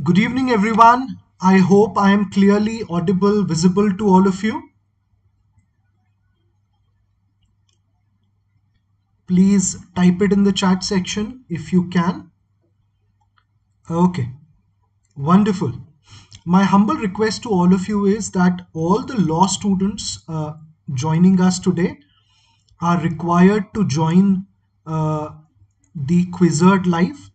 Good evening, everyone. I hope I am clearly audible, visible to all of you. Please type it in the chat section if you can. Okay, wonderful. My humble request to all of you is that all the law students joining us today are required to join the Quizzard live.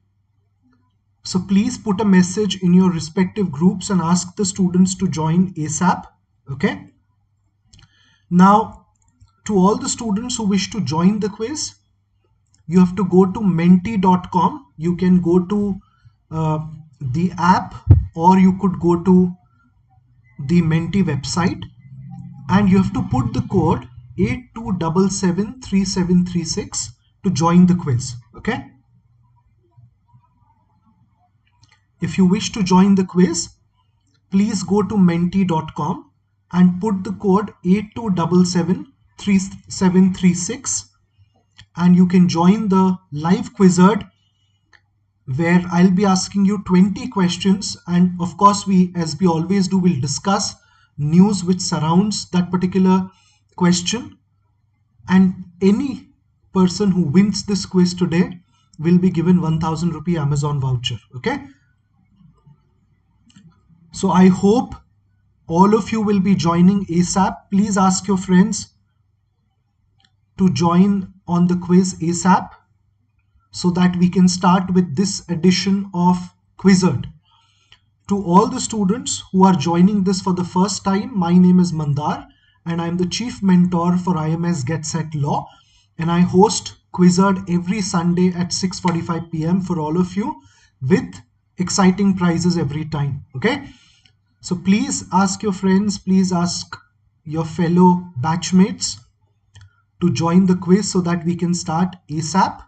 So please put a message in your respective groups and ask the students to join ASAP. Okay. Now, to all the students who wish to join the quiz, you have to go to menti.com. You can go to the app, or you could go to the Menti website, and you have to put the code 82773736 to join the quiz. Okay. If you wish to join the quiz, please go to menti.com and put the code 82773736, and you can join the live Quizzard, where I'll be asking you 20 questions, and of course as we always do, we'll discuss news which surrounds that particular question, and any person who wins this quiz today will be given 1000 rupee Amazon voucher. Okay, so I hope all of you will be joining ASAP. Please ask your friends to join on the quiz ASAP, so that we can start with this edition of Quizzard. To all the students who are joining this for the first time, my name is Mandar and I'm the Chief Mentor for IMS Get Set Law, and I host Quizzard every Sunday at 6:45 p.m. for all of you, with exciting prizes every time. Okay, so please ask your friends, please ask your fellow batchmates to join the quiz so that we can start ASAP.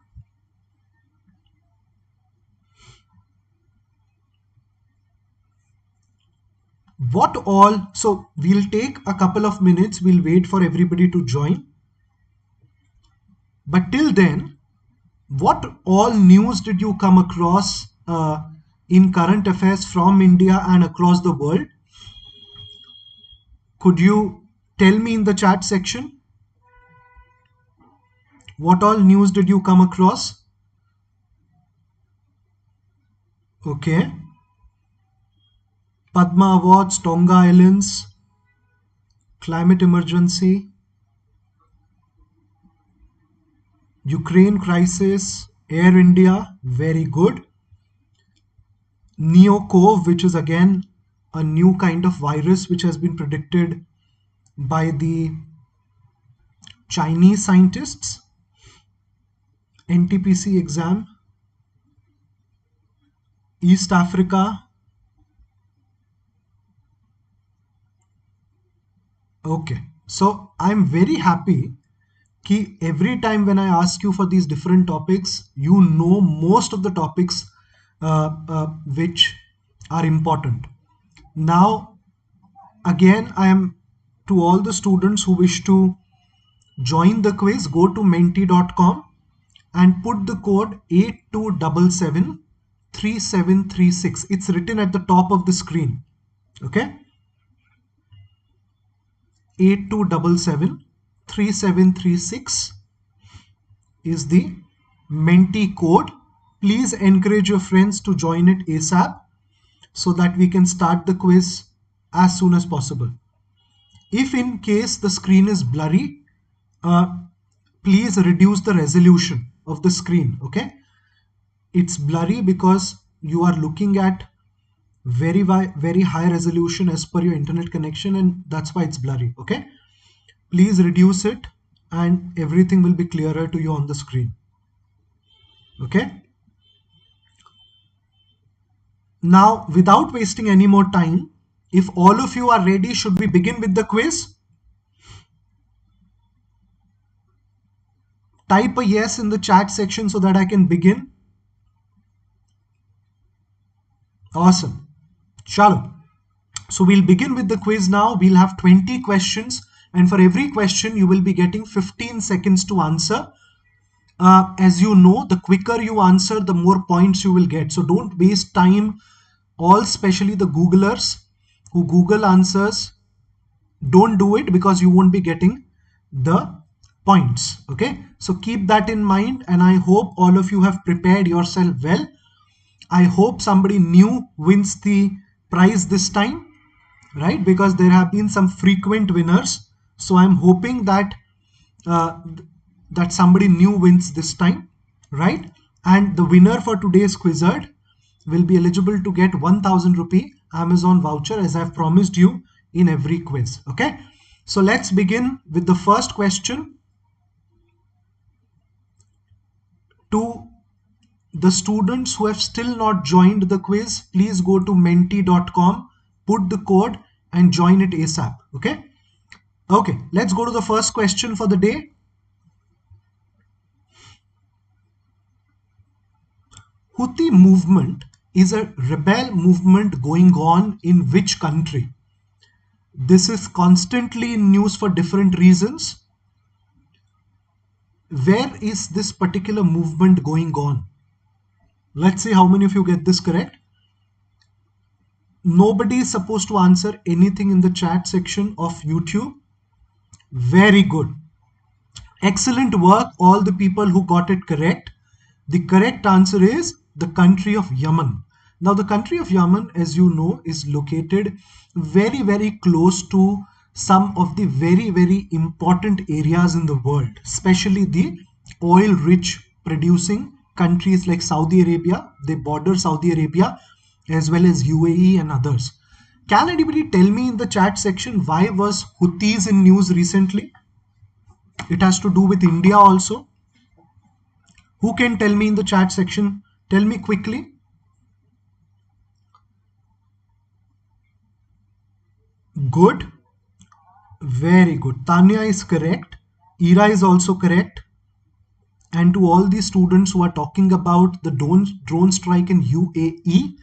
What all, so we'll take a couple of minutes, we'll wait for everybody to join. But till then, what all news did you come across in current affairs from India and across the world? Could you tell me in the chat section? What all news did you come across? Okay. Padma Awards, Tonga Islands, climate emergency, Ukraine crisis, Air India, very good. Neocov, which is again a new kind of virus which has been predicted by the Chinese scientists. NTPC exam, East Africa. Okay, so I'm very happy कि every time when I ask you for these different topics, you know most of the topics which are important. Now, again, I am to all the students who wish to join the quiz, go to menti.com and put the code 82773736. It's written at the top of the screen. Okay, 82773736 is the Menti code. Please encourage your friends to join it ASAP so that we can start the quiz as soon as possible. If in case the screen is blurry, please reduce the resolution of the screen. Okay, it's blurry because you are looking at very high resolution as per your internet connection, and that's why it's blurry. Okay, please reduce it and everything will be clearer to you on the screen. Okay, now without wasting any more time, if all of you are ready, should we begin with the quiz? Type a yes in the chat section so that I can begin. Awesome. Chalo. So we'll begin with the quiz now. We'll have 20 questions, and for every question you will be getting 15 seconds to answer. As you know, the quicker you answer, the more points you will get. So don't waste time all, especially the Googlers who Google answers, don't do it because you won't be getting the points. Okay, so keep that in mind, and I hope all of you have prepared yourself well. I hope somebody new wins the prize this time, right? Because there have been some frequent winners. So I'm hoping that uh, that somebody new wins this time, right? And the winner for today's Quizzard will be eligible to get 1000 rupee Amazon voucher, as I've promised you in every quiz. Okay, so let's begin with the first question. To the students who have still not joined the quiz, please go to menti.com, put the code and join it ASAP. Okay, okay, let's go to the first question for the day. Houthi movement is a rebel movement going on in which country? This is constantly in news for different reasons. Where is this particular movement going on? Let's see how many of you get this correct. Nobody is supposed to answer anything in the chat section of YouTube. Very good. Excellent work, all the people who got it correct. The correct answer is the country of Yemen. Now, the country of Yemen, as you know, is located very, very close to some of the very, very important areas in the world, especially the oil-rich producing countries like Saudi Arabia. They border Saudi Arabia as well as UAE and others. Can anybody tell me in the chat section why was Houthis in news recently? It has to do with India also. Who can tell me in the chat section? Tell me quickly. Good. Very good. Tanya is correct. Ira is also correct. And to all these students who are talking about the drone strike in UAE,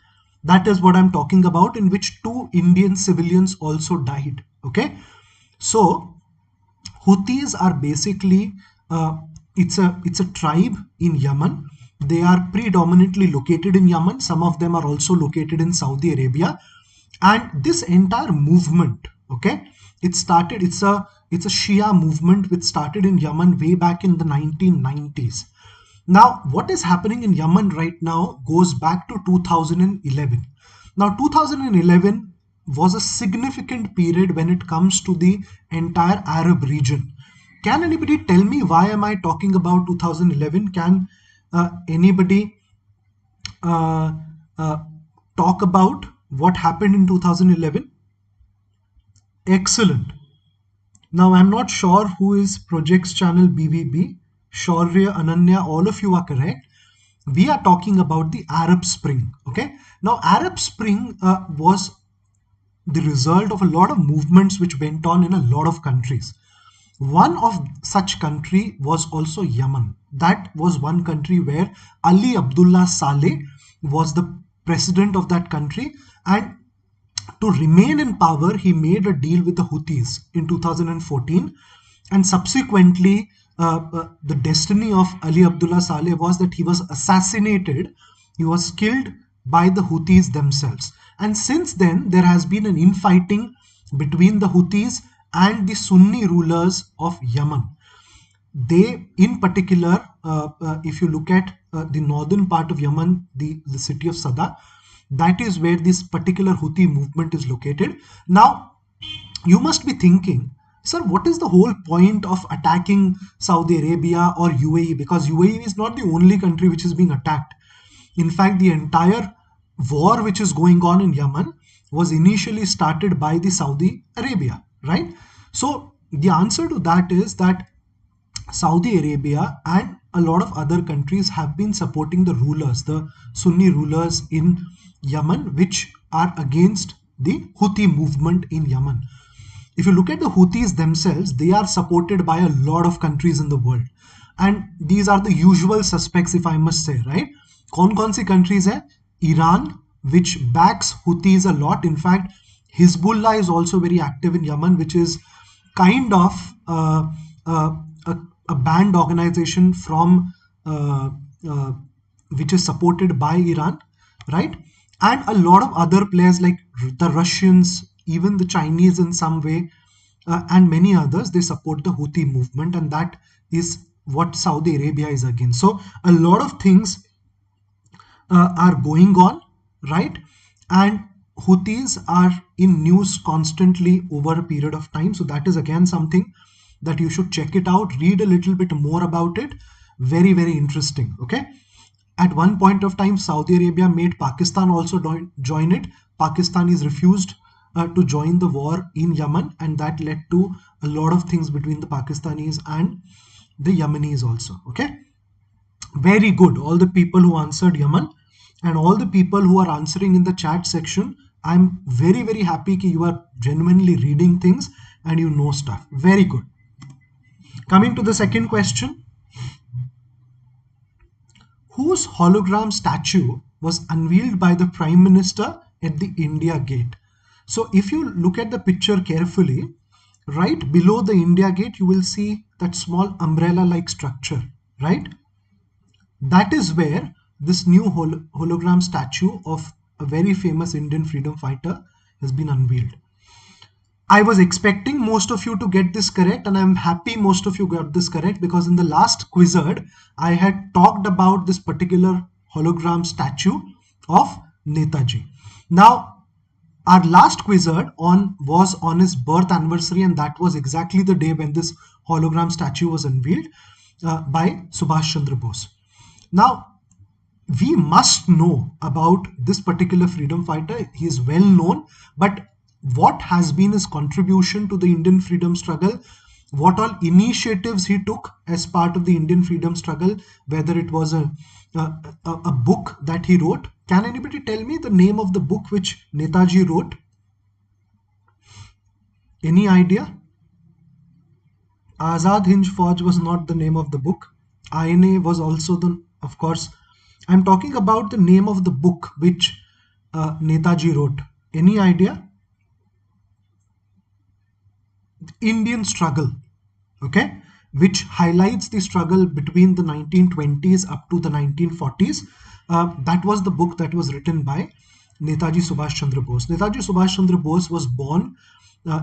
that is what I'm talking about, in which 2 Indian civilians also died. Okay. So Houthis are basically it's a tribe in Yemen. They are predominantly located in Yemen. Some of them are also located in Saudi Arabia, and this entire movement, okay, it started. It's a Shia movement which started in Yemen way back in the 1990s. Now, what is happening in Yemen right now goes back to 2011. Now, 2011 was a significant period when it comes to the entire Arab region. Can anybody tell me why am I talking about 2011? Can anybody uh, uh, talk about what happened in 2011? Excellent. Now, I'm not sure who is Projects Channel BVB. Shaurya, Ananya, all of you are correct. We are talking about the Arab Spring. Okay. Now, Arab Spring was the result of a lot of movements which went on in a lot of countries. One of such country was also Yemen. That was one country where Ali Abdullah Saleh was the president of that country, and to remain in power, he made a deal with the Houthis in 2014, and subsequently, the destiny of Ali Abdullah Saleh was that he was assassinated, he was killed by the Houthis themselves. And since then, there has been an infighting between the Houthis and the Sunni rulers of Yemen. They, in particular, if you look at the northern part of Yemen, the city of Sada, that is where this particular Houthi movement is located. Now, you must be thinking, sir, what is the whole point of attacking Saudi Arabia or UAE? Because UAE is not the only country which is being attacked. In fact, the entire war which is going on in Yemen was initially started by the Saudi Arabia, right? So the answer to that is that Saudi Arabia and a lot of other countries have been supporting the rulers, the Sunni rulers in Yemen, which are against the Houthi movement in Yemen. If you look at the Houthis themselves, they are supported by a lot of countries in the world. And these are the usual suspects, if I must say, right? कौन सी countries hai? Iran, which backs Houthis a lot. In fact, Hezbollah is also very active in Yemen, which is kind of a banned organization from which is supported by Iran, right? and a lot of other players like the Russians, even the Chinese in some way, and many others, they support the Houthi movement, and that is what Saudi Arabia is against. So a lot of things are going on, right? And Houthis are in news constantly over a period of time. So that is again something that you should check it out, read a little bit more about it. Very, very interesting. Okay. At one point of time, Saudi Arabia made Pakistan also join it. Pakistan is refused to join the war in Yemen, and that led to a lot of things between the Pakistanis and the Yemenis also. Okay. Very good. All the people who answered Yemen and all the people who are answering in the chat section, I'm very, very happy that you are genuinely reading things and you know stuff. Very good. Coming to the second question. Whose hologram statue was unveiled by the Prime Minister at the India Gate? So if you look at the picture carefully, right below the India Gate, you will see that small umbrella-like structure, right? That is where this new hologram statue of a very famous Indian freedom fighter has been unveiled. I was expecting most of you to get this correct, and I'm happy most of you got this correct, because in the last Quizzard, I had talked about this particular hologram statue of Netaji. Now, our last Quizzard was on his birth anniversary, and that was exactly the day when this hologram statue was unveiled by Subhash Chandra Bose. Now, we must know about this particular freedom fighter. He is well known, but what has been his contribution to the Indian freedom struggle? What all initiatives he took as part of the Indian freedom struggle? Whether it was a book that he wrote. Can anybody tell me the name of the book which Netaji wrote? Any idea? Azad Hind Fauj was not the name of the book. INA was also the, of course. I'm talking about the name of the book which Netaji wrote. Any idea? Indian struggle, okay, which highlights the struggle between the 1920s up to the 1940s. That was the book that was written by Netaji Subhash Chandra Bose. Netaji Subhash Chandra Bose was born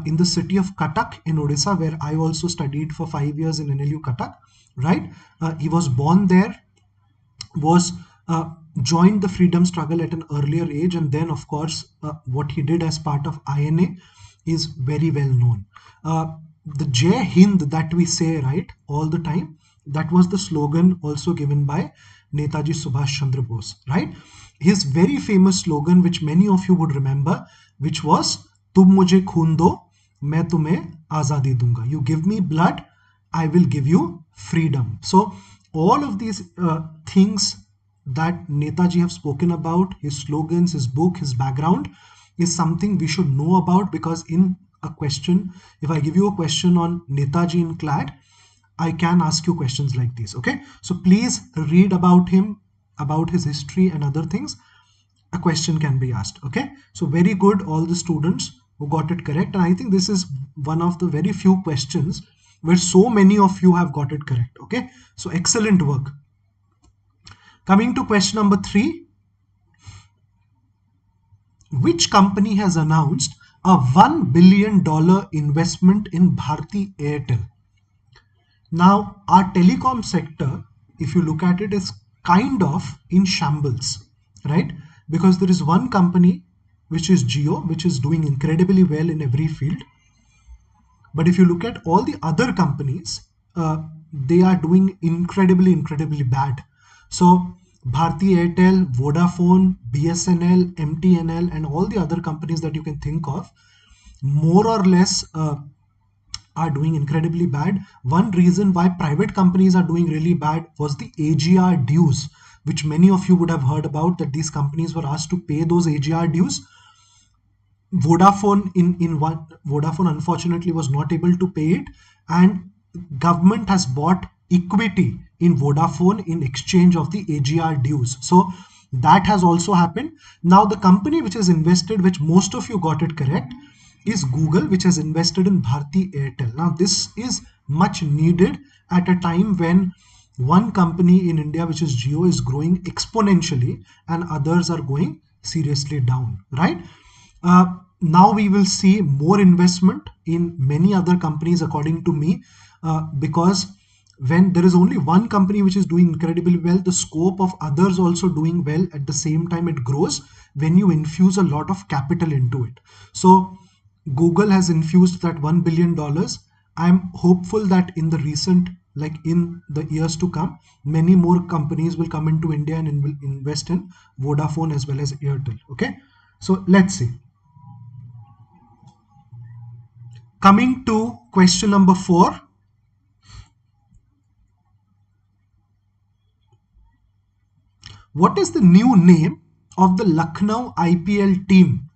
in the city of Cuttack in Odisha, where I also studied for 5 years in NLU Cuttack, right? He was born there, was joined the freedom struggle at an earlier age, and then of course what he did as part of INA is very well known. The Jai Hind that we say, right, all the time, that was the slogan also given by Netaji Subhash Chandra Bose, right? His very famous slogan, which many of you would remember, which was "Tum mujhe khoon do, main tumhe azadi dunga." You give me blood, I will give you freedom. So all of these things that Netaji have spoken about, his slogans, his book, his background, is something we should know about, because in a question, if I give you a question on Netaji in CLAD, I can ask you questions like these. Okay, so please read about him, about his history and other things. A question can be asked. Okay, so very good, all the students who got it correct, and I think this is one of the very few questions where so many of you have got it correct. Okay, so excellent work. Coming to question number 3. Which company has announced a $1 billion investment in Bharti Airtel? Now, our telecom sector, if you look at it, is kind of in shambles, right? Because there is one company, which is Jio, which is doing incredibly well in every field. But if you look at all the other companies, they are doing incredibly bad. So Bharti Airtel, Vodafone, BSNL, MTNL, and all the other companies that you can think of, more or less are doing incredibly bad. One reason why private companies are doing really bad was the AGR dues, which many of you would have heard about, that these companies were asked to pay those AGR dues. Vodafone Vodafone unfortunately was not able to pay it, and government has bought equity in Vodafone in exchange of the AGR dues. So that has also happened. Now the company which has invested, which most of you got it correct, is Google, which has invested in Bharti Airtel. Now this is much needed at a time when one company in India, which is Jio, is growing exponentially and others are going seriously down, right? Now we will see more investment in many other companies, according to me, because when there is only one company which is doing incredibly well, the scope of others also doing well at the same time it grows when you infuse a lot of capital into it. So Google has infused that $1 billion. I'm hopeful that in the recent, like in the years to come, many more companies will come into India and will invest in Vodafone as well as Airtel. Okay, so let's see. Coming to question number 4. What is the new name of the Lucknow IPL team?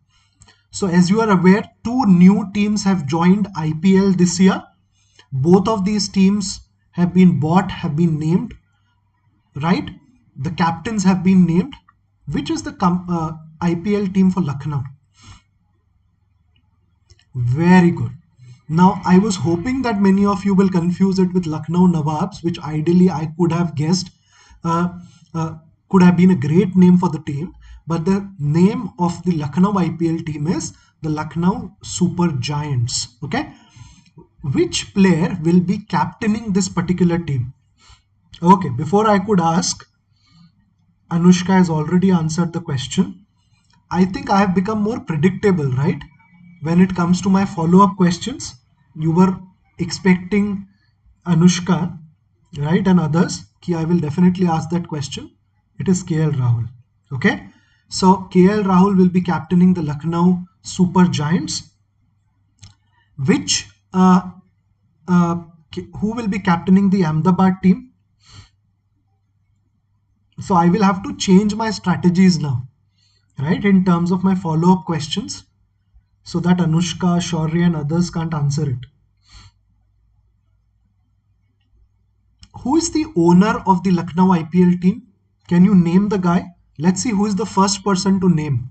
So as you are aware, 2 new teams have joined IPL this year. Both of these teams have been bought, have been named, right? The captains have been named. Which is the IPL team for Lucknow? Very good. Now, I was hoping that many of you will confuse it with Lucknow Nawabs, which ideally I could have guessed uh, uh, could have been a great name for the team. But the name of the Lucknow IPL team is the Lucknow Super Giants. Okay. Which player will be captaining this particular team? Okay, before I could ask, Anushka has already answered the question. I think I have become more predictable, right? When it comes to my follow up questions, you were expecting Anushka, right, and others, ki I will definitely ask that question. It is KL Rahul. Okay, so KL Rahul will be captaining the Lucknow Super Giants. Which uh, who will be captaining the Ahmedabad team? So I will have to change my strategies now, right, in terms of my follow up questions, so that Anushka, Shaurya, and others can't answer it. Who is the owner of the Lucknow IPL team? Can you name the guy? Let's see who is the first person to name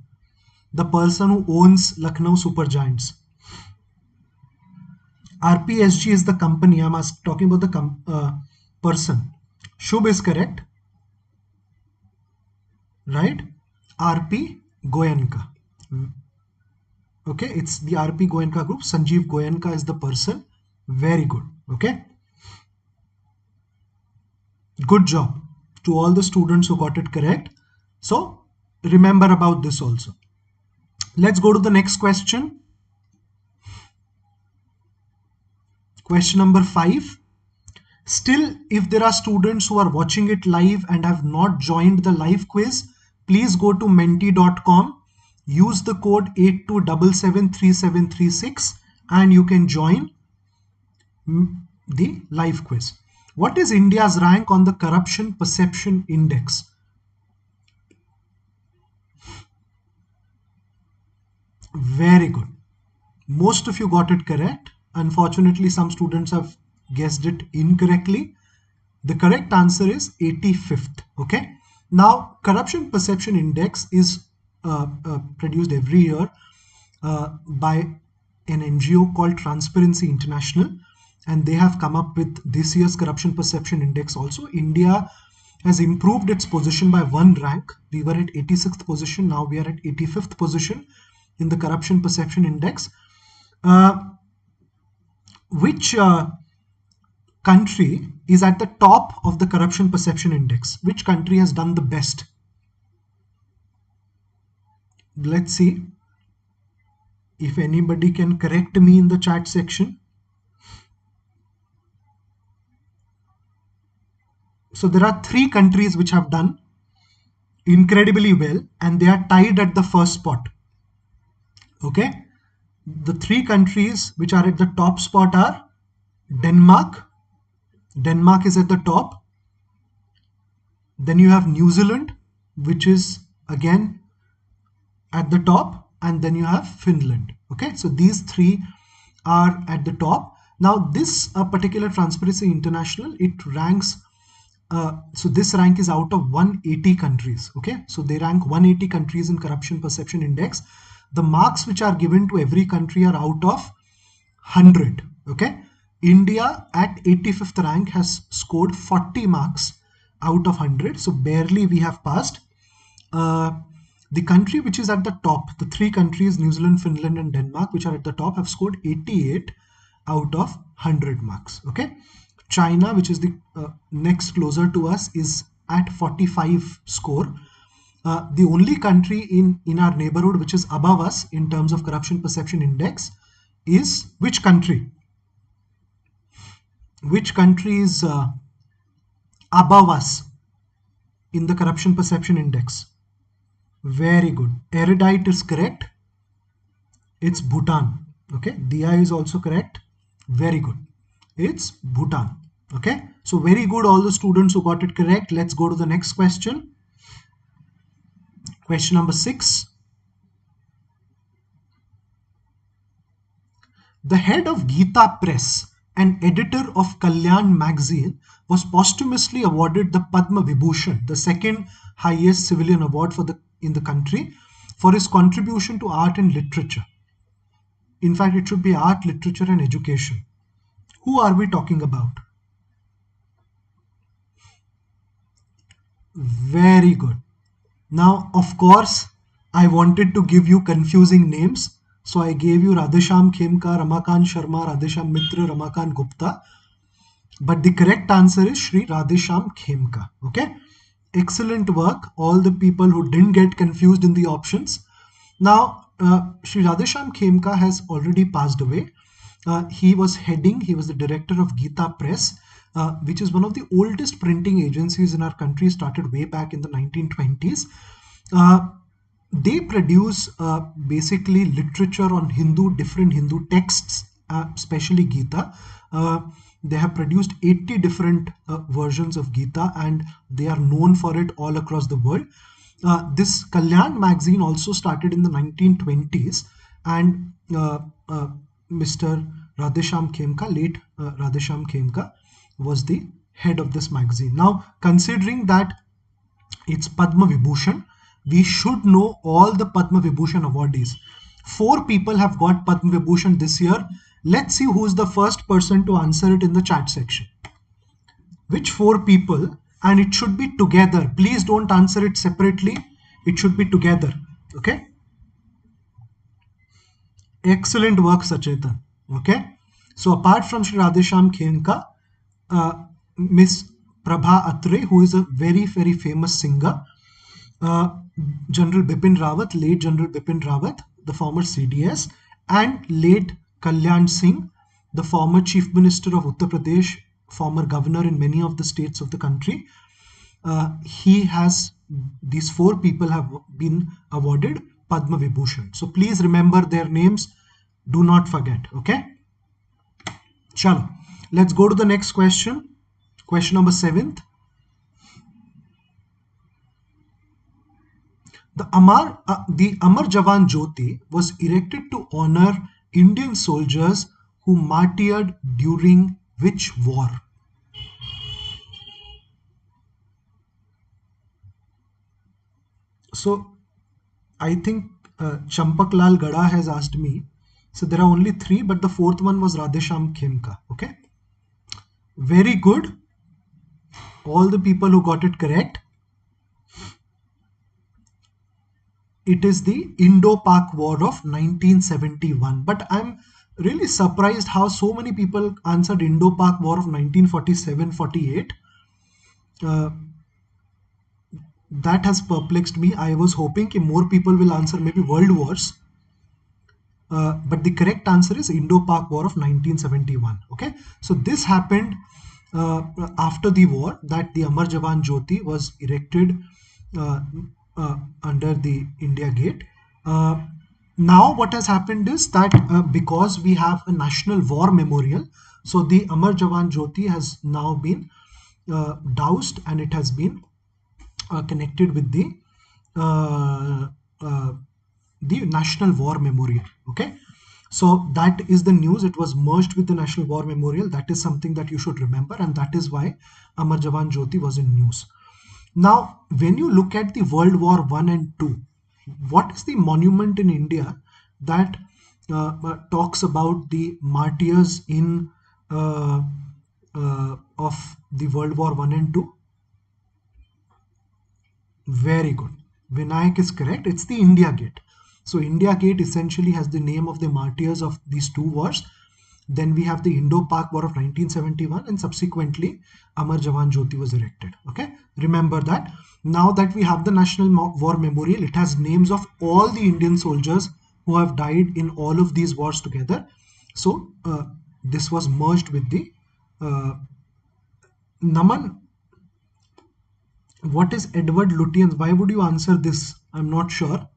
the person who owns Lucknow Super Giants. RPSG is the company. I'm talking about the person. Shubh is correct, right? RP Goenka. Okay, it's the RP Goenka group. Sanjeev Goenka is the person. Very good. Okay. Good job to all the students who got it correct. So remember about this also. Let's go to the next question. Question number 5. Still, if there are students who are watching it live and have not joined the live quiz, please go to menti.com, use the code 82773736, and you can join the live quiz. What is India's rank on the Corruption Perception Index? Very good. Most of you got it correct. Unfortunately, some students have guessed it incorrectly. The correct answer is 85th. Okay. Now, Corruption Perception Index is produced every year by an NGO called Transparency International, and they have come up with this year's Corruption Perception Index also. India has improved its position by 1 rank. We were at 86th position. Now we are at 85th position in the Corruption Perception Index. Which country is at the top of the Corruption Perception Index? Which country has done the best? Let's see if anybody can correct me in the chat section. So there are 3 countries which have done incredibly well, and they are tied at the first spot. Okay, the 3 countries which are at the top spot are Denmark. Denmark is at the top. Then you have New Zealand, which is again at the top, and then you have Finland. Okay, so these 3 are at the top. Now this particular Transparency International, it ranks so this rank is out of 180 countries. Okay, so they rank 180 countries in Corruption Perception Index. The marks which are given to every country are out of 100. Okay, India at 85th rank has scored 40 marks out of 100, so barely we have passed. The country which is at the top, the three countries, New Zealand, Finland, and Denmark, which are at the top, have scored 88 out of 100 marks. Okay. China, which is the next closer to us, is at 45 score. The only country in our neighborhood which is above us in terms of corruption perception index is which country? Which country is above us in the corruption perception index? Very good. Erudite is correct. It's Bhutan. Okay. Dia is also correct. Very good. It's Bhutan. Okay. So very good, all the students who got it correct. Let's go to the next question. Question number 6. The head of Geeta Press and editor of Kalyan magazine was posthumously awarded the Padma Vibhushan, the second highest civilian award in the country, for his contribution to art and literature. In fact, it should be art, literature, and education. Who are we talking about? Very good. Now, of course, I wanted to give you confusing names. So I gave you Radhesham Khemka, Ramakant Sharma, Radhesham Mitra, Ramakant Gupta. But the correct answer is Shri Radhesham Khemka. Okay. Excellent work. All the people who didn't get confused in the options. Now, Shri Radhesham Khemka has already passed away. He was the director of Geeta Press, which is one of the oldest printing agencies in our country, started way back in the 1920s. They produce basically literature on different Hindu texts, especially Gita. They have produced 80 different versions of Gita, and they are known for it all across the world. This Kalyan magazine also started in the 1920s, and Mr. Radhesham Khemka, late Radhesham Khemka, was the head of this magazine. Now, considering that it's Padma Vibhushan, we should know all the Padma Vibhushan awardees. 4 people have got Padma Vibhushan this year. Let's see who's the first person to answer it in the chat section. Which 4 people? And it should be together. Please don't answer it separately. It should be together. Okay. Excellent work, Sachetan. Okay. So apart from Shri Radhesham Khemka, Miss Prabha Atre, who is a very, very famous singer, General Bipin Rawat, late General Bipin Rawat, the former CDS, and late Kalyan Singh, the former Chief Minister of Uttar Pradesh, former governor in many of the states of the country. These 4 people have been awarded Padma Vibhushan. So please remember their names. Do not forget. Okay. Chalo. Let's go to the next question. Question number 7th. The Amar Jawan Jyoti was erected to honor Indian soldiers who martyred during which war? So, I think Champak Lal Gada has asked me. So there are only 3, but the 4th one was Radhesham Khemka. Okay. Very good. All the people who got it correct. It is the Indo-Pak War of 1971. But I'm really surprised how so many people answered Indo-Pak War of 1947-48. That has perplexed me. I was hoping that more people will answer maybe World Wars. But the correct answer is Indo-Pak War of 1971. Okay. So this happened after the war, that the Amar Jawan Jyoti was erected under the India Gate. Now what has happened is that because we have a national war memorial, so the Amar Jawan Jyoti has now been doused, and it has been connected with the National War Memorial. Okay. So that is the news. It was merged with the National War Memorial. That is something that you should remember, and that is why Amar Jawan Jyoti was in news. Now, when you look at the World War I and II, what is the monument in India that talks about the martyrs in of the World War I and II? Very good. Vinayak is correct. It's the India Gate. So India Gate essentially has the name of the martyrs of these two wars. Then we have the Indo-Pak War of 1971, and subsequently Amar Jawan Jyoti was erected. Okay, remember that. Now that we have the National War Memorial, it has names of all the Indian soldiers who have died in all of these wars together. So this was merged with the Naman. What is Edward Lutyens? Why would you answer this? I'm not sure.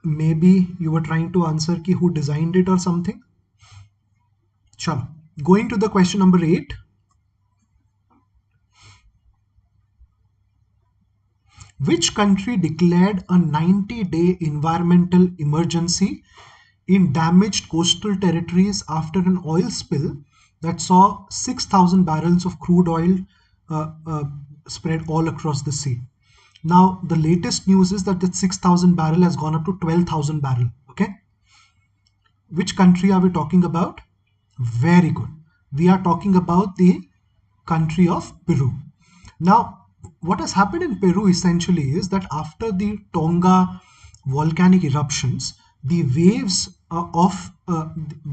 Maybe you were trying to answer ki who designed it or something. Chalo. Going to the question number 8. Which country declared a 90-day environmental emergency in damaged coastal territories after an oil spill that saw 6,000 barrels of crude oil uh, uh, spread all across the sea? Now, the latest news is that the 6,000 barrel has gone up to 12,000 barrel. Okay. Which country are we talking about? Very good. We are talking about the country of Peru. Now, what has happened in Peru essentially is that after the Tonga volcanic eruptions, the waves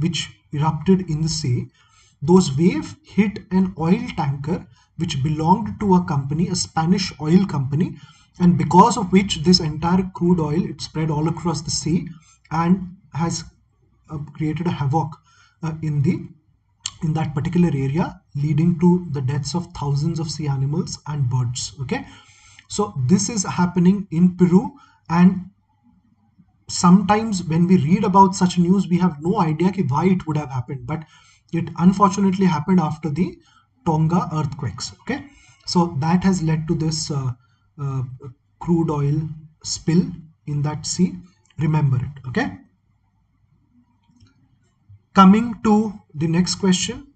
which erupted in the sea, those waves hit an oil tanker which belonged to a company, a Spanish oil company, and because of which this entire crude oil, it spread all across the sea and has created a havoc in that particular area, leading to the deaths of thousands of sea animals and birds. Okay, so this is happening in Peru, and sometimes when we read about such news, we have no idea why it would have happened, but it unfortunately happened after the Tonga earthquakes. Okay, so that has led to this uh, crude oil spill in that sea. Remember it. Okay, coming to the next question,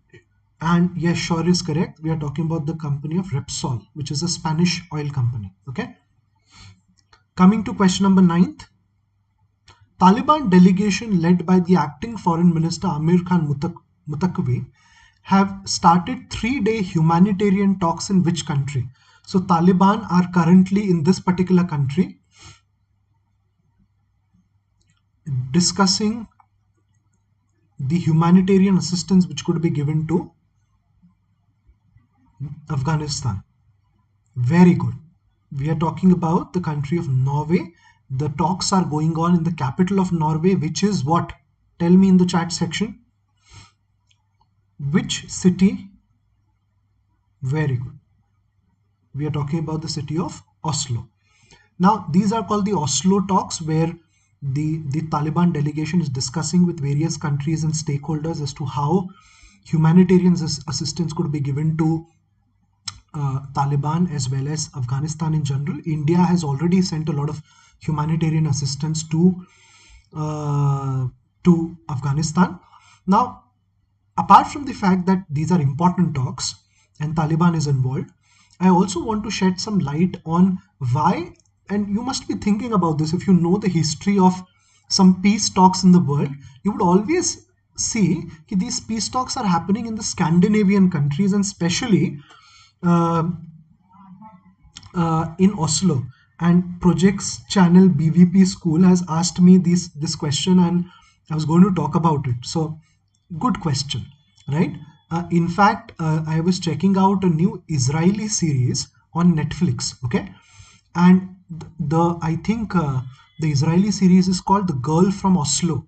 and yes, sure is correct. We are talking about the company of Repsol, which is a Spanish oil company. Okay, coming to question number 9th. Taliban delegation led by the acting foreign minister Amir Khan Muttaqi have started 3-day humanitarian talks in which country? So Taliban are currently in this particular country discussing the humanitarian assistance which could be given to Afghanistan. Very good. We are talking about the country of Norway. The talks are going on in the capital of Norway, which is what? Tell me in the chat section. Which city? Very good. We are talking about the city of Oslo. Now, these are called the Oslo talks, where the Taliban delegation is discussing with various countries and stakeholders as to how humanitarian assistance could be given to Taliban as well as Afghanistan in general. India has already sent a lot of humanitarian assistance uh, to Afghanistan. Now, apart from the fact that these are important talks and Taliban is involved, I also want to shed some light on why, and you must be thinking about this if you know the history of some peace talks in the world, you would always see that these peace talks are happening in the Scandinavian countries, and especially uh, in Oslo. And Projects Channel BVP School has asked me this question, and I was going to talk about it. So, good question, right? In fact, I was checking out a new Israeli series on Netflix. Okay, and the I think the Israeli series is called The Girl from Oslo.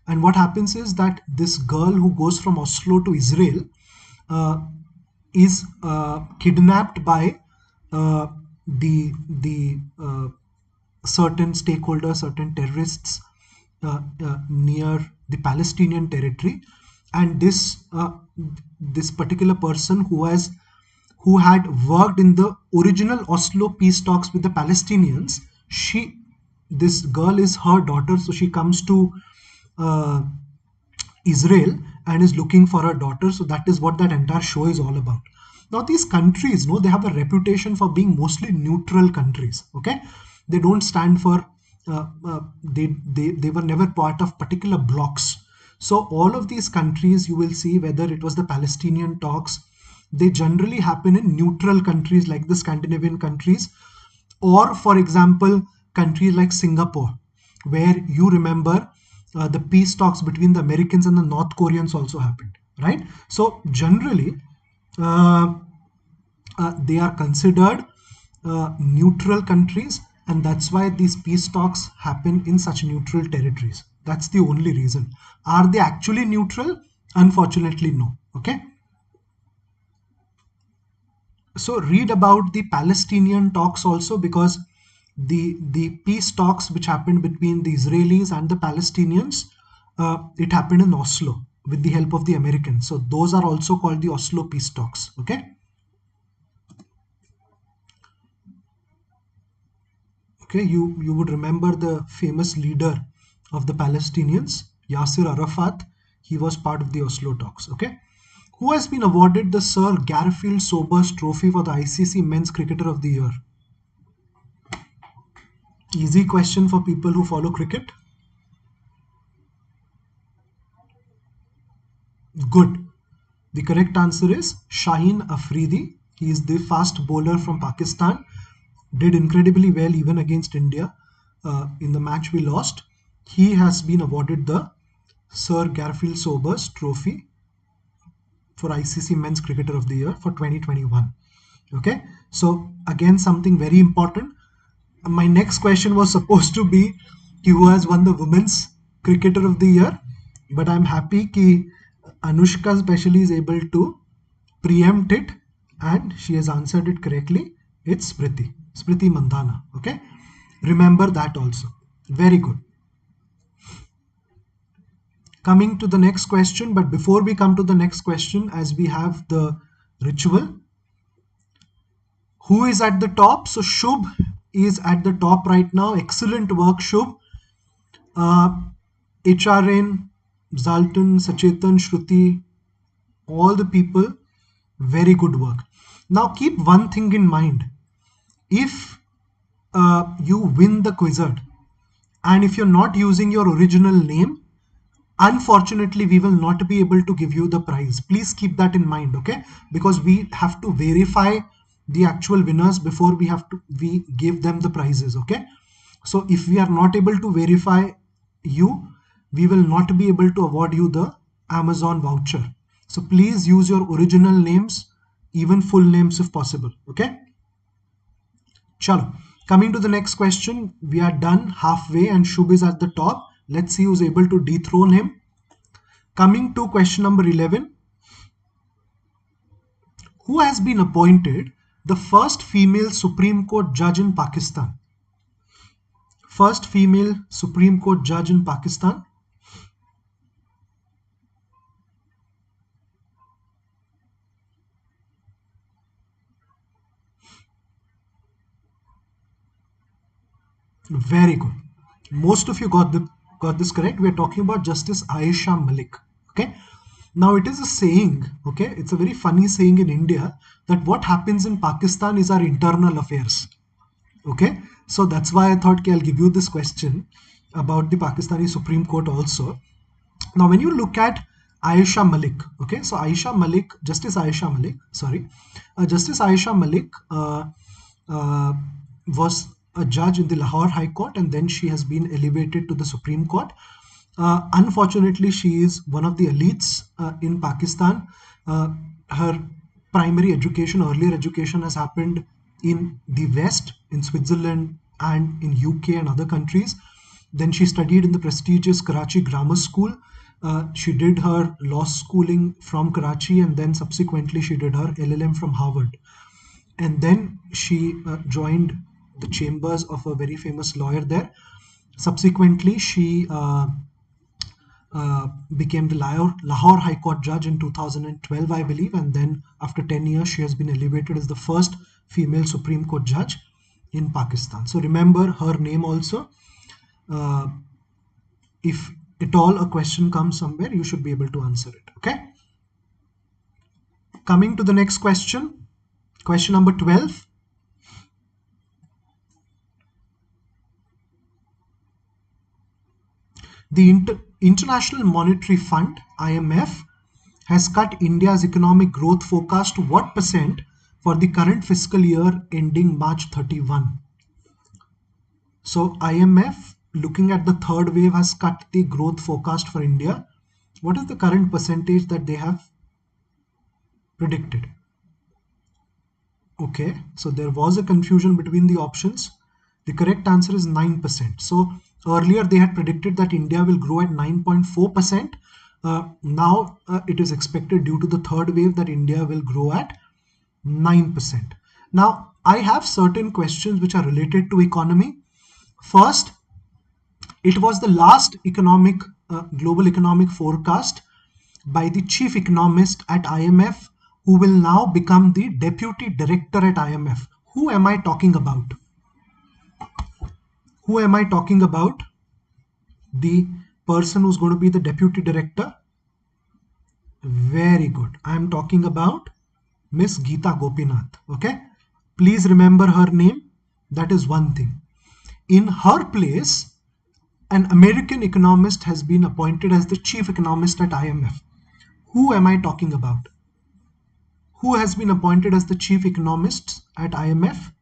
And what happens is that this girl who goes from Oslo to Israel uh, is kidnapped by uh, the certain stakeholders, certain terrorists near the Palestinian territory, and this particular person who had worked in the original Oslo peace talks with the Palestinians, this girl is her daughter, so she comes to uh, Israel and is looking for her daughter. So that is what that entire show is all about. Now these countries, no, they have a reputation for being mostly neutral countries. Okay, they don't stand for they were never part of particular blocks. So all of these countries, you will see whether it was the Palestinian talks, they generally happen in neutral countries like the Scandinavian countries, or for example, countries like Singapore, where you remember the peace talks between the Americans and the North Koreans also happened, right? So generally, uh, they are considered neutral countries, and that's why these peace talks happen in such neutral territories. That's the only reason. Are they actually neutral? Unfortunately, no. Okay. So read about the Palestinian talks also, because the peace talks which happened between the Israelis and the Palestinians, it happened in Oslo with the help of the Americans. So those are also called the Oslo peace talks. Okay. Okay, you would remember the famous leader of the Palestinians, Yasser Arafat. He was part of the Oslo talks. Okay, who has been awarded the Sir Garfield Sobers Trophy for the ICC Men's Cricketer of the Year? Easy question for people who follow cricket. Good. The correct answer is Shaheen Afridi. He is the fast bowler from Pakistan. Did incredibly well even against India in the match we lost. He has been awarded the Sir Garfield Sobers Trophy for ICC Men's Cricketer of the Year for 2021. Okay, so again, something very important. My next question was supposed to be who has won the Women's Cricketer of the Year, but I'm happy that Anushka especially is able to preempt it, and she has answered it correctly. It's Smriti Mandhana. Okay, remember that also. Very good. Coming to the next question, but before we come to the next question, as we have the ritual, who is at the top? So Shubh is at the top right now. Excellent work, Shubh. HRN, Zaltan, Sachetan, Shruti, all the people, very good work. Now keep one thing in mind. If you win the Quizzard, and if you're not using your original name, unfortunately we will not be able to give you the prize. Please keep that in mind, okay? Because we have to verify the actual winners before we give them the prizes, okay? So if we are not able to verify you, we will not be able to award you the Amazon voucher. So please use your original names, even full names if possible, okay? Chalo. Coming to the next question, we are done halfway and Shubh is at the top. Let's see who's able to dethrone him. Coming to question number 11. Who has been appointed the first female Supreme Court judge in Pakistan? First female Supreme Court judge in Pakistan. Very good. Most of you got this correct. We are talking about Justice Aisha Malik. Okay. Now it is a saying. Okay, it's a very funny saying in India that what happens in Pakistan is our internal affairs. Okay, so that's why I thought I'll give you this question about the Pakistani Supreme Court also. Now, when you look at Aisha Malik, okay, so Justice Aisha Malik uh, was a judge in the Lahore High Court, and then she has been elevated to the Supreme Court. Unfortunately, she is one of the elites in Pakistan. Her primary education, earlier education, has happened in the West, in Switzerland, and in UK and other countries. Then she studied in the prestigious Karachi Grammar School. She did her law schooling from Karachi, and then subsequently she did her LLM from Harvard. And then she joined the chambers of a very famous lawyer there. Subsequently, she became the Lahore High Court judge in 2012, I believe, and then after 10 years, she has been elevated as the first female Supreme Court judge in Pakistan. So remember her name also. If at all a question comes somewhere, you should be able to answer it. Okay. Coming to the next question, question number 12. The International Monetary Fund, IMF, has cut India's economic growth forecast to what percent for the current fiscal year ending March 31? So IMF, looking at the third wave, has cut the growth forecast for India. What is the current percentage that they have predicted? Okay, so there was a confusion between the options. The correct answer is 9%. So earlier they had predicted that India will grow at 9.4%. Now it is expected due to the third wave that India will grow at 9%. Now I have certain questions which are related to economy. First, it was the last global economic forecast by the chief economist at IMF, who will now become the deputy director at IMF. Who am I talking about? Who am I talking about? The person who's going to be the deputy director? Very good. I am talking about Miss Geeta Gopinath. Okay. Please remember her name. That is one thing. In her place, an American economist has been appointed as the chief economist at IMF. Who am I talking about? Who has been appointed as the chief economist at IMF?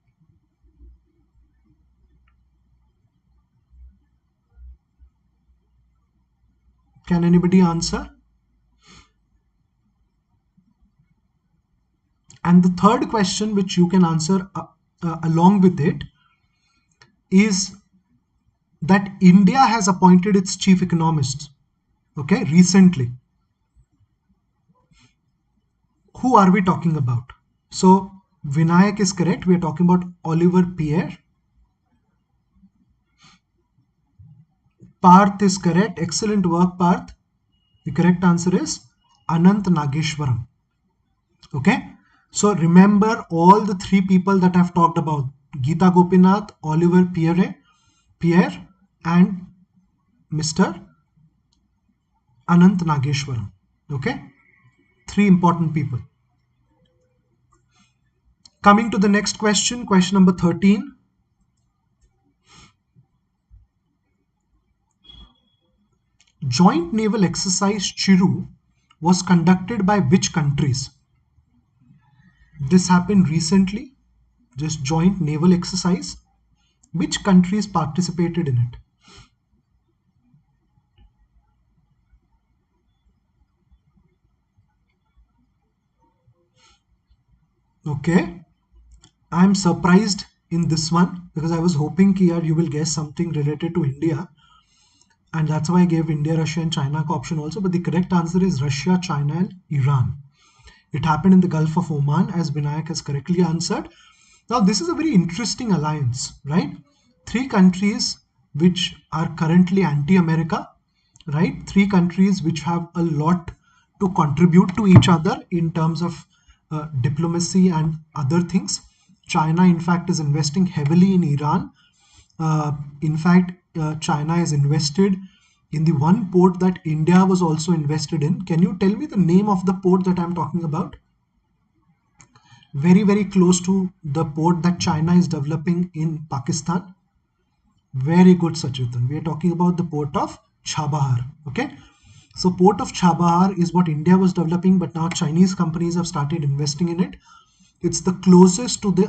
Can anybody answer? And the third question which you can answer along with it is that India has appointed its chief economist, okay, recently. Who are we talking about? So Vinayak is correct. We are talking about Oliver Pierre. Parth is correct. Excellent work, Parth. The correct answer is Anant Nageshwaram. Okay. So remember all the three people that I've talked about: Geeta Gopinath, Oliver Pierre, and Mr. Anant Nageshwaram. Okay. Three important people. Coming to the next question, question number 13. Joint naval exercise Chiru was conducted by which countries? This happened recently, just joint naval exercise. Which countries participated in it? Okay, I'm surprised in this one because I was hoping here you will guess something related to India, and that's why I gave India, Russia and China option also, but the correct answer is Russia, China and Iran. It happened in the Gulf of Oman, as Vinayak has correctly answered. Now this is a very interesting alliance, right? Three countries which are currently anti-America, right? Three countries which have a lot to contribute to each other in terms of diplomacy and other things. China, in fact, is investing heavily in Iran. In fact, China is invested in the one port that India was also invested in. Can you tell me the name of the port that I'm talking about? Very, very close to the port that China is developing in Pakistan. Very good, Sachetan. We are talking about the port of Chabahar. Okay. So port of Chabahar is what India was developing, but now Chinese companies have started investing in it. It's the closest to the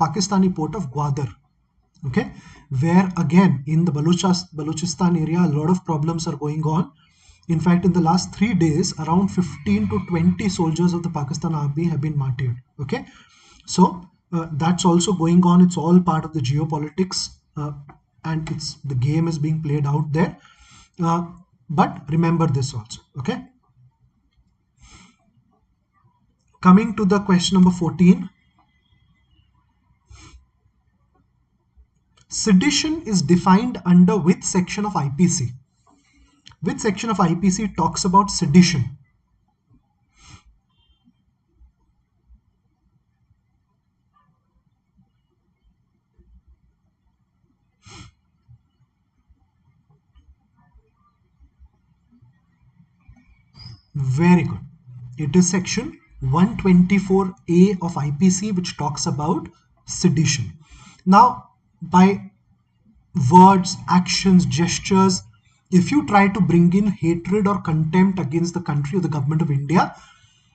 Pakistani port of Gwadar. Okay, where again in the Balochistan area a lot of problems are going on. In fact, in the last 3 days, around 15 to 20 soldiers of the Pakistan army have been martyred. Okay, so that's also going on. It's all part of the geopolitics, and the game is being played out there. But remember this also. Okay. Coming to the question number 14. Sedition is defined under which section of IPC? Which section of IPC talks about sedition? Very good. It is section 124A of IPC, which talks about sedition. Now, by words, actions, gestures, If you try to bring in hatred or contempt against the country or the government of India,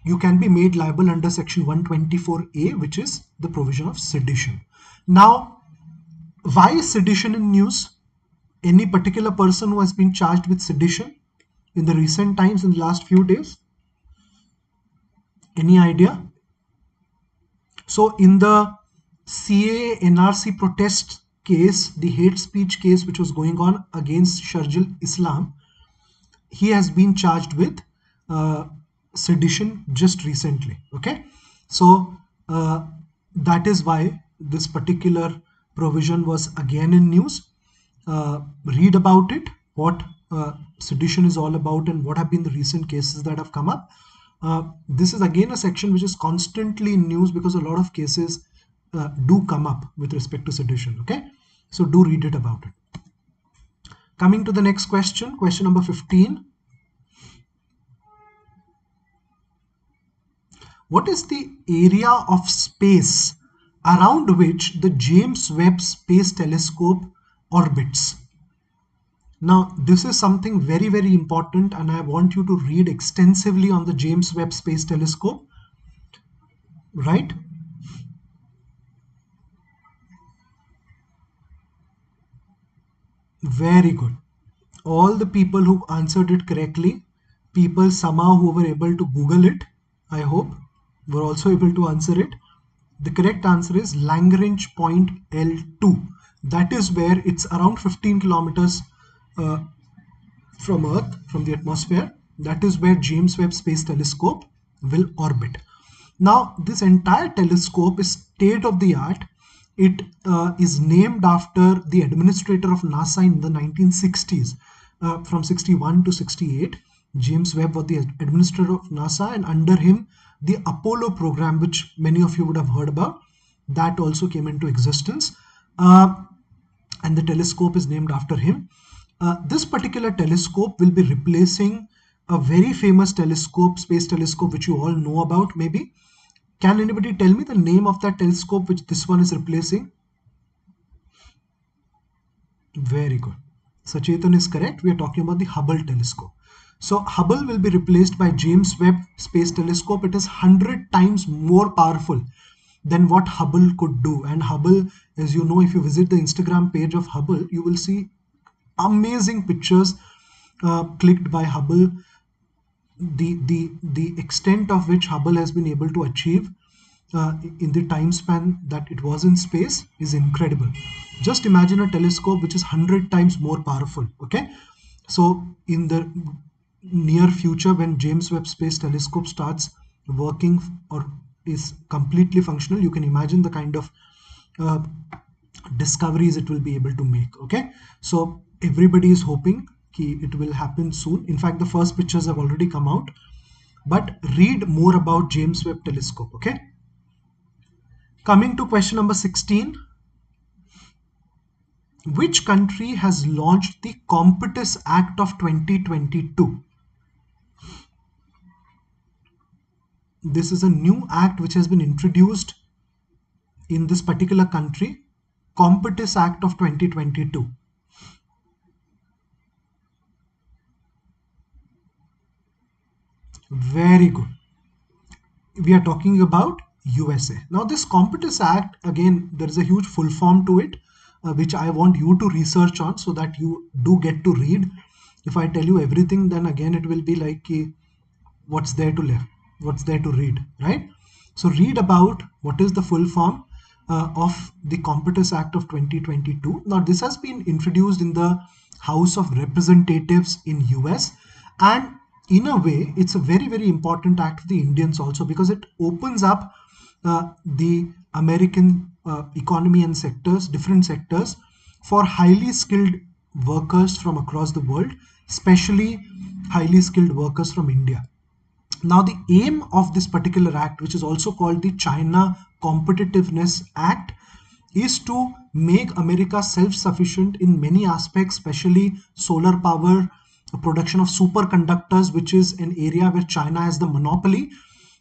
you can be made liable under section 124A, which is the provision of sedition. Now, why is sedition in news? Any particular person who has been charged with sedition in the recent times, in the last few days? Any idea? So in the CA NRC protest case, the hate speech case which was going on against Sharjil Islam, he has been charged with uh, sedition just recently. Okay, so that is why this particular provision was again in news. Read about it, what sedition is all about, and what have been the recent cases that have come up. This is again a section which is constantly in news because a lot of cases do come up with respect to sedition. Okay, so do read it about it. Coming to the next question, question number 15. What is the area of space around which the James Webb Space Telescope orbits? Now, this is something very, very important, and I want you to read extensively on the James Webb Space Telescope, right? Very good. All the people who answered it correctly, people somehow who were able to Google it, I hope, were also able to answer it. The correct answer is Lagrange point L2. That is where it's around 15 kilometers uh, from Earth, from the atmosphere. That is where James Webb Space Telescope will orbit. Now, this entire telescope is state of the art. It is named after the administrator of NASA in the 1960s, from 61 to 68. James Webb was the administrator of NASA, and under him, the Apollo program, which many of you would have heard about, that also came into existence. And the telescope is named after him. This particular telescope will be replacing a very famous telescope, space telescope, which you all know about maybe. Can anybody tell me the name of that telescope which this one is replacing? Very good. Sachetan is correct. We are talking about the Hubble telescope. So Hubble will be replaced by James Webb Space Telescope. It is 100 times more powerful than what Hubble could do. And Hubble, as you know, if you visit the Instagram page of Hubble, you will see amazing pictures clicked by Hubble. The extent of which Hubble has been able to achieve in the time span that it was in space is incredible. Just imagine a telescope which is 100 times more powerful. Okay, so in the near future, when James Webb Space Telescope starts working or is completely functional, you can imagine the kind of uh, discoveries it will be able to make. Okay, so everybody is hoping it will happen soon. In fact, the first pictures have already come out, but read more about James Webb Telescope. Okay, coming to question number 16. Which country has launched the Competence Act of 2022? This is a new act which has been introduced in this particular country, Competence Act of 2022. Very good. We are talking about USA. Now, this Competence Act, again, there is a huge full form to it, which I want you to research on so that you do get to read. If I tell you everything, then again it will be like, what's there to left? What's there to read, right? So read about what is the full form of the Competence Act of 2022. Now, this has been introduced in the House of Representatives in US, and in a way, it's a very, very important act for the Indians also, because it opens up the American economy and sectors, different sectors, for highly skilled workers from across the world, especially highly skilled workers from India. Now, the aim of this particular act, which is also called the China Competitiveness Act, is to make America self-sufficient in many aspects, especially solar power, production of superconductors, which is an area where China has the monopoly,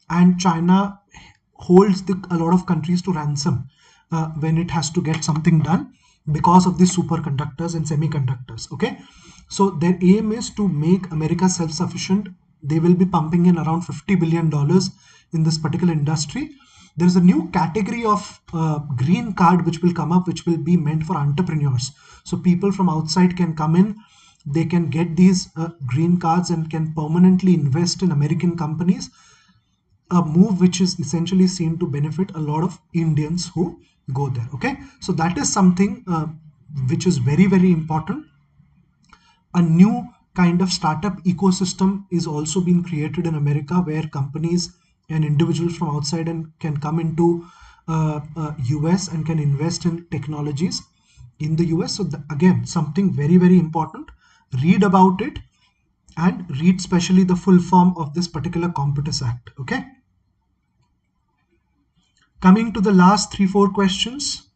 and China holds a lot of countries to ransom when it has to get something done. because of the superconductors and semiconductors. Okay, so their aim is to make America self-sufficient. They will be pumping in around $50 billion in this particular industry. There is a new category of green card which will come up, which will be meant for entrepreneurs. So people from outside can come in, they can get these green cards and can permanently invest in American companies, a move which is essentially seen to benefit a lot of Indians who go there. Okay, so that is something which is very, very important. A new kind of startup ecosystem is also being created in America, where companies and individuals from outside and can come into US and can invest in technologies in the US. So again, something very, very important. Read about it and read specially the full form of this particular Competence Act. Okay. Coming to the last 3-4 questions.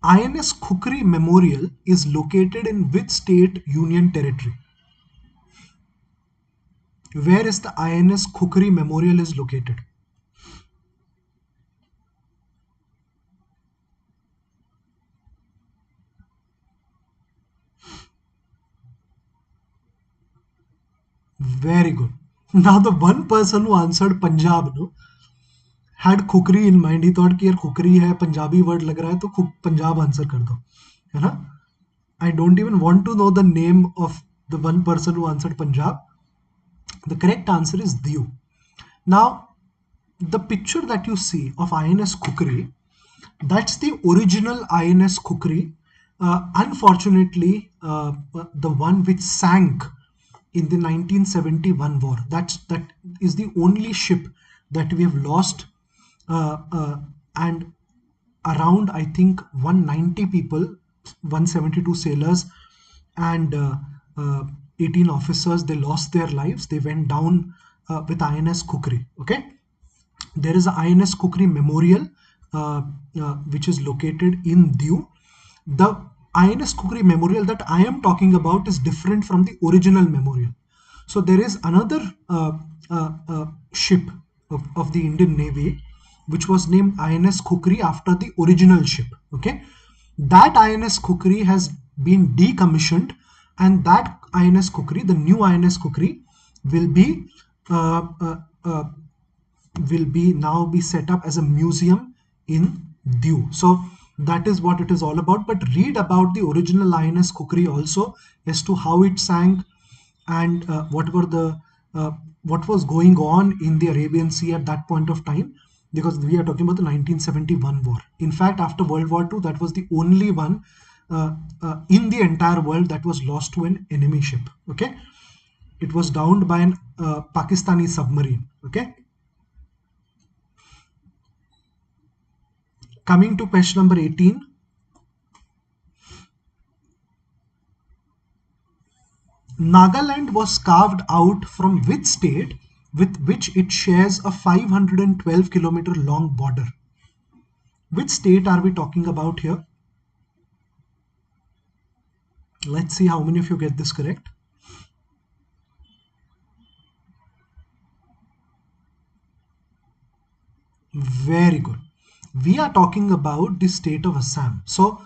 INS Khukri Memorial is located in which state union territory? Where is the INS Khukri Memorial is located? Very good. Now the one person who answered Punjab, no, had Khukri in mind. He thought कि यार खुकरी है, Punjabi word लग रहा है, तो Punjab answer कर दो, है ना? I don't even want to know the name of the one person who answered Punjab. The correct answer is Diu. Now, the picture that you see of INS Khukri, that's the original INS Khukri. Unfortunately, the one which sank in the 1971 war. That is the only ship that we have lost, and around, I think, 190 people, 172 sailors, and 18 officers, they lost their lives. They went down with INS Khukri. Okay, there is a INS Khukri Memorial which is located in Diu. The INS Khukri Memorial that I am talking about is different from the original memorial. So there is another ship of the Indian Navy which was named INS Khukri after the original ship. Okay, that INS Khukri has been decommissioned, and that INS Khukri, the new INS Khukri, will be now be set up as a museum in Diu. So that is what it is all about. But read about the original INS Khukri also, as to how it sank and what was going on in the Arabian Sea at that point of time, because we are talking about the 1971 war. In fact, after World War II, that was the only one in the entire world that was lost to an enemy ship. Okay, it was downed by an Pakistani submarine. Okay. Coming to question number 18. Nagaland was carved out from which state with which it shares a 512-kilometer long border? Which state are we talking about here? Let's see how many of you get this correct. Very good. We are talking about the state of Assam. So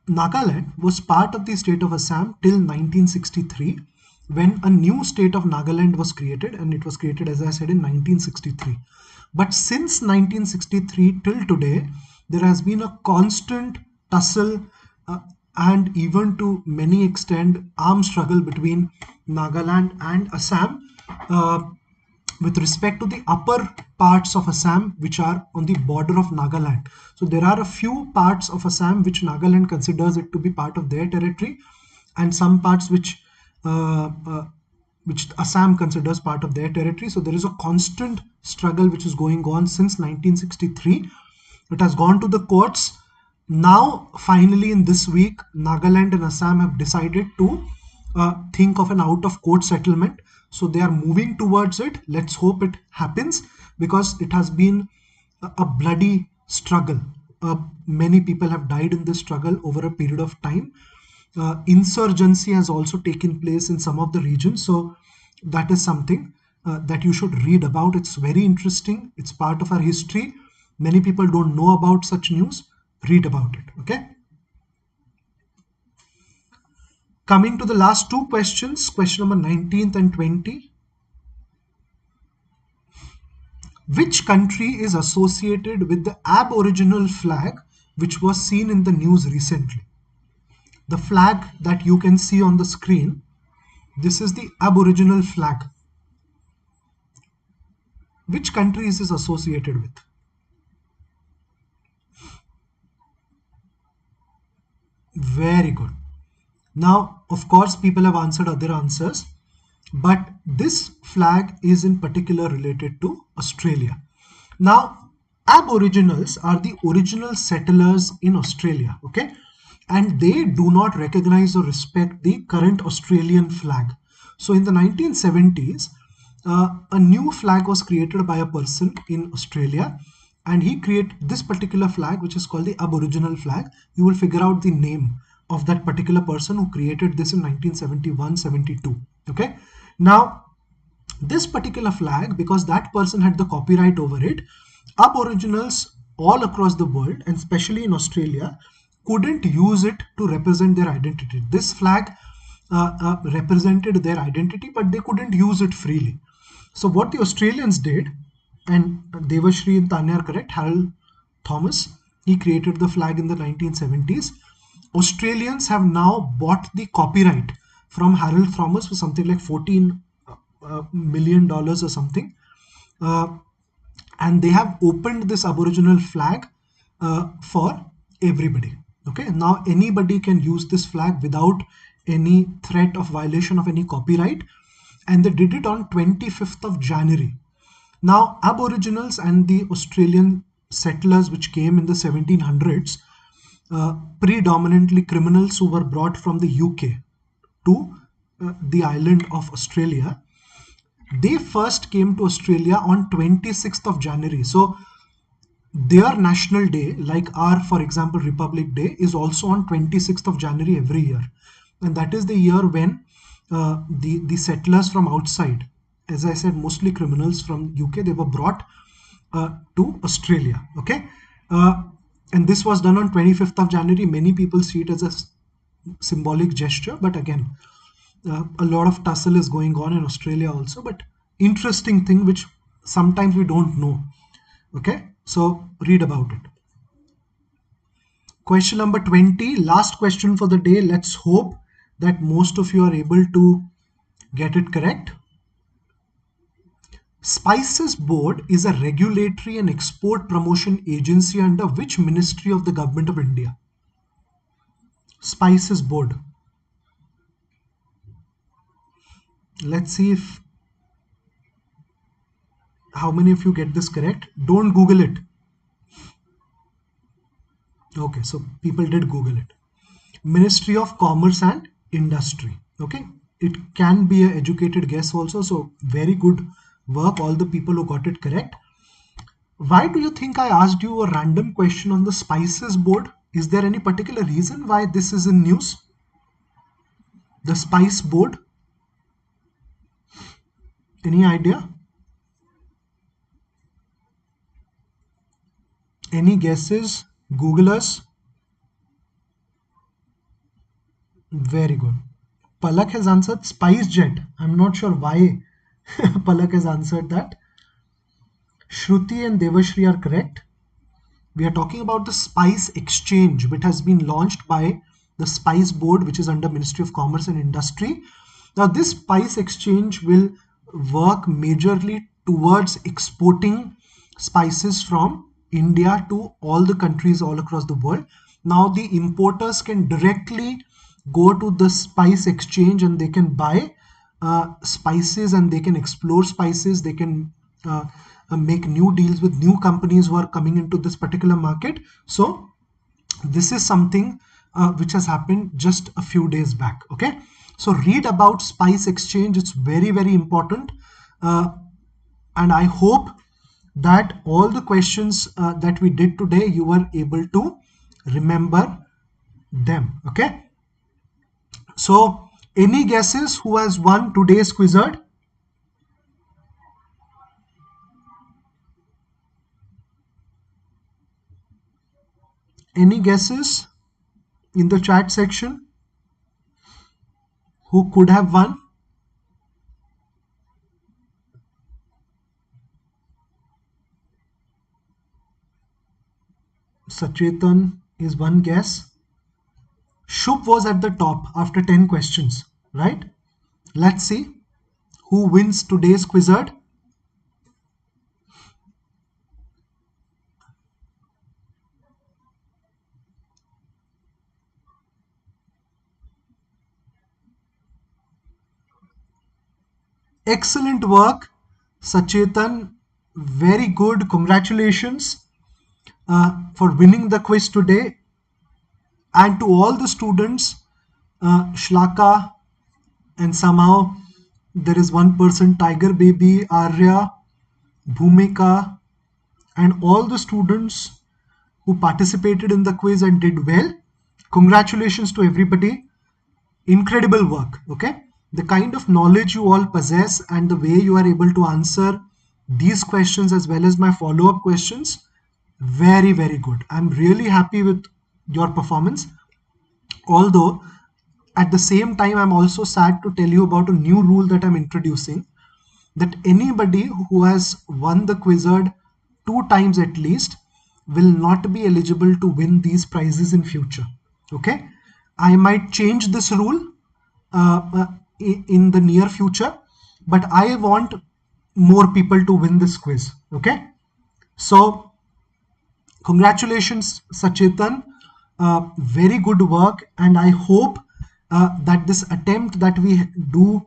Nagaland was part of the state of Assam till 1963, when a new state of Nagaland was created, and it was created, as I said, in 1963. But since 1963 till today, there has been a constant tussle and even to many extent armed struggle between Nagaland and Assam with respect to the upper parts of Assam which are on the border of Nagaland. So there are a few parts of Assam which Nagaland considers it to be part of their territory, and some parts which Assam considers part of their territory. So there is a constant struggle which is going on since 1963. It has gone to the courts. Now, finally, in this week, Nagaland and Assam have decided to think of an out-of-court settlement. So they are moving towards it. Let's hope it happens, because it has been a bloody struggle. Many people have died in this struggle over a period of time. Insurgency has also taken place in some of the regions. So that is something. that you should read about. It's very interesting. It's part of our history. Many people don't know about such news. Read about it. Okay. Coming to the last two questions, question number 19th and 20. Which country is associated with the Aboriginal flag which was seen in the news recently? The flag that you can see on the screen, this is the Aboriginal flag. Which country is this associated with? Very good. Now, of course, people have answered other answers, but this flag is in particular related to Australia. Now, Aboriginals are the original settlers in Australia, okay? And they do not recognize or respect the current Australian flag. So in the 1970s, a new flag was created by a person in Australia, and he created this particular flag, which is called the Aboriginal flag. You will figure out the name of that particular person who created this in 1971-72. Okay. Now, this particular flag, because that person had the copyright over it, Aboriginals all across the world, and especially in Australia, couldn't use it to represent their identity. This flag represented their identity, but they couldn't use it freely. So what the Australians did, and Devashri and Tanya are correct, Harold Thomas, he created the flag in the 1970s. Australians have now bought the copyright from Harold Thomas for something like $14 million or something. And they have opened this Aboriginal flag for everybody. Okay, now anybody can use this flag without any threat of violation of any copyright, and they did it on 25th of January. Now, Aboriginals and the Australian settlers which came in the 1700s, predominantly criminals who were brought from the UK to the island of Australia, they first came to Australia on 26th of January. So their national day, like our, for example, Republic Day, is also on 26th of January every year. And that is the year when the settlers from outside, as I said, mostly criminals from UK, they were brought to Australia. Okay. And this was done on 25th of January. Many people see it as a symbolic gesture, but again, a lot of tussle is going on in Australia also, but interesting thing which sometimes we don't know. Okay, so read about it. Question number 20, last question for the day. Let's hope that most of you are able to get it correct. Spices Board is a regulatory and export promotion agency under which ministry of the Government of India? Spices Board. Let's see if how many of you get this correct. Don't Google it. Okay, so people did Google it. Ministry of Commerce and Industry. Okay, it can be an educated guess also. So very good work, all the people who got it correct. Why do you think I asked you a random question on the Spices Board? Is there any particular reason why this is in news? The Spice Board? Any idea? Any guesses? Googlers? Very good. Palak has answered Spice Jet. I'm not sure why Palak has answered that. Shruti and Devashri are correct. We are talking about the Spice Exchange, which has been launched by the Spice Board, which is under Ministry of Commerce and Industry. Now, this Spice Exchange will work majorly towards exporting spices from India to all the countries all across the world. Now, the importers can directly go to the Spice Exchange and they can buy spices and they can explore spices. They can make new deals with new companies who are coming into this particular market. So this is something which has happened just a few days back. Okay, so read about Spice Exchange. It's very, very important, and I hope that all the questions that we did today, you were able to remember them. Okay, so any guesses who has won today's Quizzard? Any guesses in the chat section? Who could have won? Sachetan is one guess. Shubh was at the top after 10 questions, right? Let's see who wins today's Quizzard. Excellent work, Sachetan. Very good. Congratulations for winning the quiz today. And to all the students, Shlaka, and somehow there is one person, Tiger Baby, Arya, Bhumika, and all the students who participated in the quiz and did well. Congratulations to everybody. Incredible work. Okay, the kind of knowledge you all possess and the way you are able to answer these questions as well as my follow-up questions, very, very good. I'm really happy with your performance. Although at the same time, I'm also sad to tell you about a new rule that I'm introducing, that anybody who has won the Quizzard 2 times at least will not be eligible to win these prizes in future. Okay, I might change this rule in the near future, but I want more people to win this quiz. Okay, so congratulations, Sachetan. Very good work, and I hope that this attempt that we do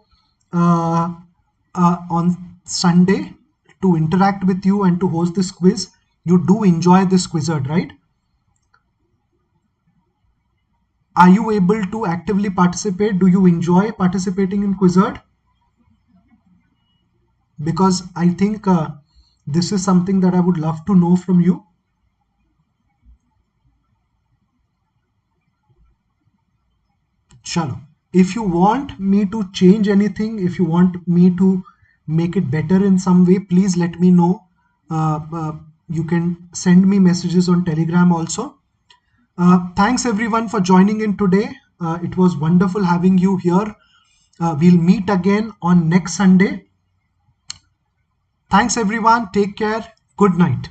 on Sunday to interact with you and to host this quiz, you do enjoy this Quizzard, right? Are you able to actively participate? Do you enjoy participating in Quizzard? Because I think this is something that I would love to know from you. Chalo. If you want me to change anything, if you want me to make it better in some way, please let me know. You can send me messages on Telegram also. Thanks everyone for joining in today. It was wonderful having you here. We'll meet again on next Sunday. Thanks everyone. Take care. Good night.